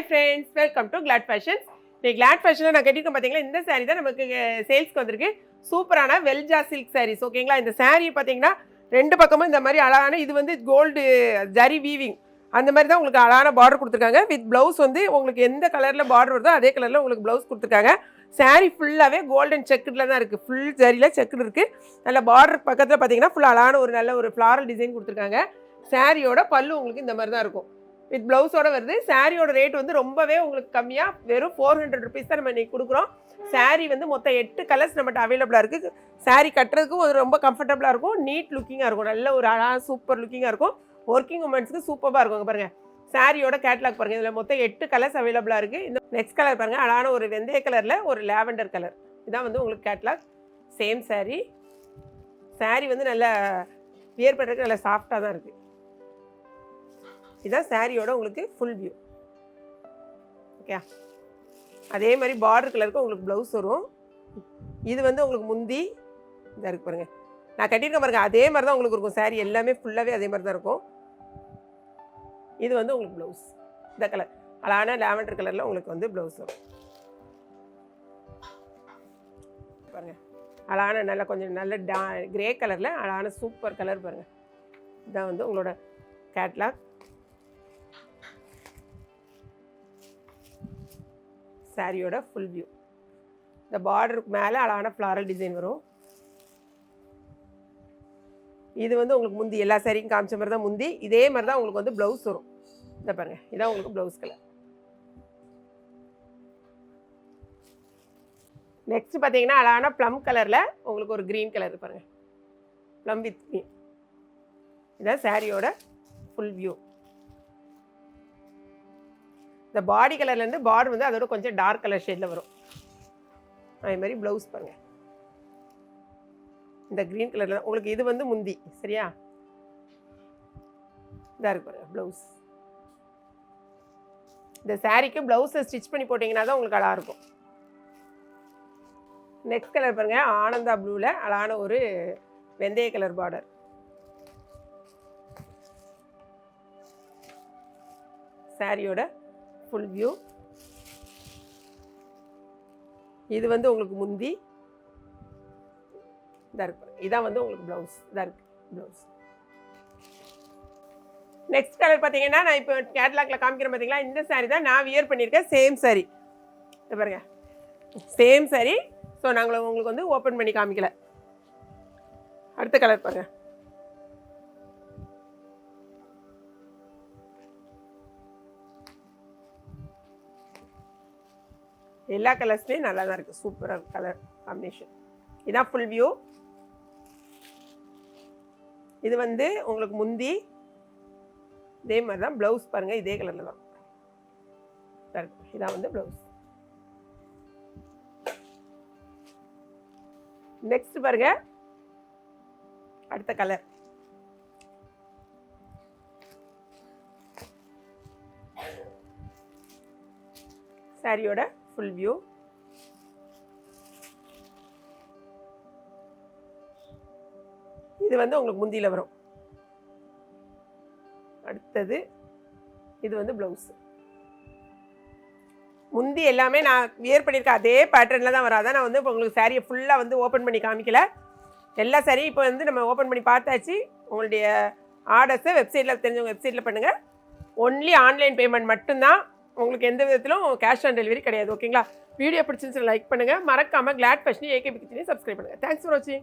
friends, welcome to Glad Fashions. இன்னைக்கு Glad Fashionல நான் கட்டிருக்கேன் பாத்தீங்களா, இந்த saree தான் நமக்கு சேல்ஸ்க்கு வந்திருக்கு. சூப்பரான வெல்ஜா சில்க் sarees ஓகேங்களா. இந்த saree பாத்தீங்கன்னா ரெண்டு பக்கமும் இந்த மாதிரி அழகான இது வந்து கோல்டு ஜரி வீவிங் அந்த மாதிரி தான் உங்களுக்கு அழகான பார்டர் கொடுத்துருக்காங்க. வித் ப்ளவுஸ் வந்து உங்களுக்கு எந்த கலரில் பார்டர் வருதோ அதே கலரில் உங்களுக்கு ப்ளவுஸ் கொடுத்துருக்காங்க. சாரீ ஃபுல்லாகவே கோல்டன் செக்குடில் தான் இருக்குது. ஃபுல் ஜரியில் செக்குடு இருக்குது. நல்ல பார்டர் பக்கத்தில் பார்த்தீங்கன்னா ஃபுல் அழகான ஒரு நல்ல ஒரு ஃப்ளாரல் டிசைன் கொடுத்துருக்காங்க. சாரியோட பல்லு உங்களுக்கு இந்த மாதிரி தான் இருக்கும். வித் ப்ளவுஸோட வருது. சாரியோட ரேட் வந்து ரொம்பவே உங்களுக்கு கம்மியாக வெறும் 400 rupees தான் நம்ம இன்றைக்கி கொடுக்குறோம். சாரீ வந்து மொத்தம் 8 கலர்ஸ் நம்மகிட்ட அவைலபிளாக இருக்குது. சாரீ கட்டுறதுக்கும் ஒரு ரொம்ப கம்ஃபர்டபுளாக இருக்கும். நீட் லுக்கிங்காக இருக்கும். நல்ல ஒரு அழகாக சூப்பர் லுக்கிங்காக இருக்கும். ஒர்க்கிங் உமன்ஸ்க்கு சூப்பராக இருக்கும். பாருங்கள் சாரியோட கேட்லாக் பாருங்கள். இதில் மொத்தம் 8 கலர்ஸ் அவைலபிளாக இருக்குது. இந்த நெக்ஸ்ட் கலர் பாருங்கள், அழகான ஒரு வெந்தய கலரில் ஒரு லாவெண்டர் கலர். இதான் வந்து உங்களுக்கு கேட்லாக். சேம் சாரீ. சாரீ வந்து நல்லா வியர் பண்ணுறதுக்கு நல்லா சாஃப்டாக தான் இருக்குது. இதுதான் சாரியோட உங்களுக்கு ஃபுல் வியூ. ஓகே, அதே மாதிரி பார்டர் கலருக்கு உங்களுக்கு ப்ளவுஸ் வரும். இது வந்து உங்களுக்கு முந்தி இதாக இருக்குது பாருங்கள். நான் கட்டியிருக்கேன் பாருங்கள், அதே மாதிரி தான் உங்களுக்கு இருக்கும். சாரீ எல்லாமே ஃபுல்லாகவே அதே மாதிரி தான் இருக்கும். இது வந்து உங்களுக்கு ப்ளவுஸ். இந்த கலர் அழகான லாவெண்டர் கலரில் உங்களுக்கு வந்து ப்ளவுஸ் வரும் பாருங்கள். அழகான நல்ல கொஞ்சம் நல்ல கிரே கலரில் அழகான சூப்பர் கலர் பாருங்கள். இதான் வந்து உங்களோட கேட்லாக். சாரியோட ஃபுல் வியூ. இந்த பார்டருக்கு மேலே அழகான ஃப்ளாரல் டிசைன் வரும். இது வந்து உங்களுக்கு முந்தி எல்லா சாரிக்கும் காமிச்ச மாதிரி தான் முந்தி. இதே மாதிரி தான் உங்களுக்கு வந்து ப்ளவுஸ் வரும். இதை பாருங்கள், இதான் உங்களுக்கு ப்ளவுஸ் கலர். நெக்ஸ்ட் பார்த்தீங்கன்னா அழகான ப்ளம் கலரில் உங்களுக்கு ஒரு க்ரீன் கலர் பாருங்கள். Plum with green. இதான் சாரியோட ஃபுல் வியூ. இந்த பாடி கலர்லேருந்து பார்டர் வந்து அதோட கொஞ்சம் டார்க் கலர் ஷேடில் வரும். அதே மாதிரி ப்ளவுஸ் பாருங்கள். இந்த க்ரீன் கலரில் தான் உங்களுக்கு இது வந்து முந்தி. சரியா, இதாக இருக்கு பாருங்கள் ப்ளவுஸ். இந்த சாரீக்கு ப்ளவுஸை ஸ்டிச் பண்ணி போட்டிங்கன்னா தான் உங்களுக்கு அழகாக இருக்கும். நெக்ஸ்ட் கலர் பாருங்கள், ஆனந்தா ப்ளூவில் அழகான ஒரு வெந்தய கலர் பார்டர். சாரியோட ஃபுல் வியூ. இது வந்து உங்களுக்கு முந்தி. இதாக இருக்கு. இதான் வந்து உங்களுக்கு ப்ளவுஸ். இதாக இருக்குது ப்ளவுஸ். நெக்ஸ்ட் கலர் பார்த்தீங்கன்னா நான் இப்போ கேட்லாக்ல காமிக்கிறேன் பார்த்தீங்களா, இந்த சாரீ தான் நான் வியர் பண்ணியிருக்கேன். சேம் சாரீ இது பாருங்க, சேம் சாரீ. ஸோ நாங்கள் உங்களுக்கு வந்து ஓப்பன் பண்ணி காமிக்கல. அடுத்த கலர் பாருங்கள். எல்லா கலர்ஸ்லேயும் நல்லா தான் இருக்குது. சூப்பராக கலர் காம்பினேஷன். இதான் ஃபுல் வியூ. இது வந்து உங்களுக்கு முந்தி. இதே மாதிரி தான் ப்ளவுஸ் பாருங்கள், இதே கலரில் தான். இதான் வந்து ப்ளவுஸ். நெக்ஸ்ட் பாருங்க, அடுத்த கலர். சாரியோட ஃபுல் வியூ. இது வந்து உங்களுக்கு முந்தியில் வரும். அடுத்தது இது வந்து ப்ளவுஸ். முந்தி எல்லாமே நான் வியர் பண்ணியிருக்கேன் அதே பேட்டர்னில் தான் வராதான். நான் வந்து இப்போ உங்களுக்கு சாரியை ஃபுல்லாக வந்து ஓப்பன் பண்ணி காமிக்கல. எல்லா சாரியும் இப்போ வந்து நம்ம ஓப்பன் பண்ணி பார்த்தாச்சு. உங்களுடைய ஆர்டர்ஸை வெப்சைட்டில் தெரிஞ்சவங்க வெப்சைட்டில் பண்ணுங்கள். ஒன்லி ஆன்லைன் பேமெண்ட் மட்டும்தான். உங்களுக்கு எந்த விதத்திலும் கேஷ் ஆன் டெலிவரி கிடையாது. ஓகேங்களா. வீடியோ பிடிச்சிருந்துச்சு லைக் பண்ணுங்கள். மறக்காமல் கிளாட் ஃபேஷன் ஏகேபி கிச்சனையும் சப்ஸ்கிரைப் பண்ணுங்கள். தேங்க்ஸ் ஃபார் வாட்சிங்.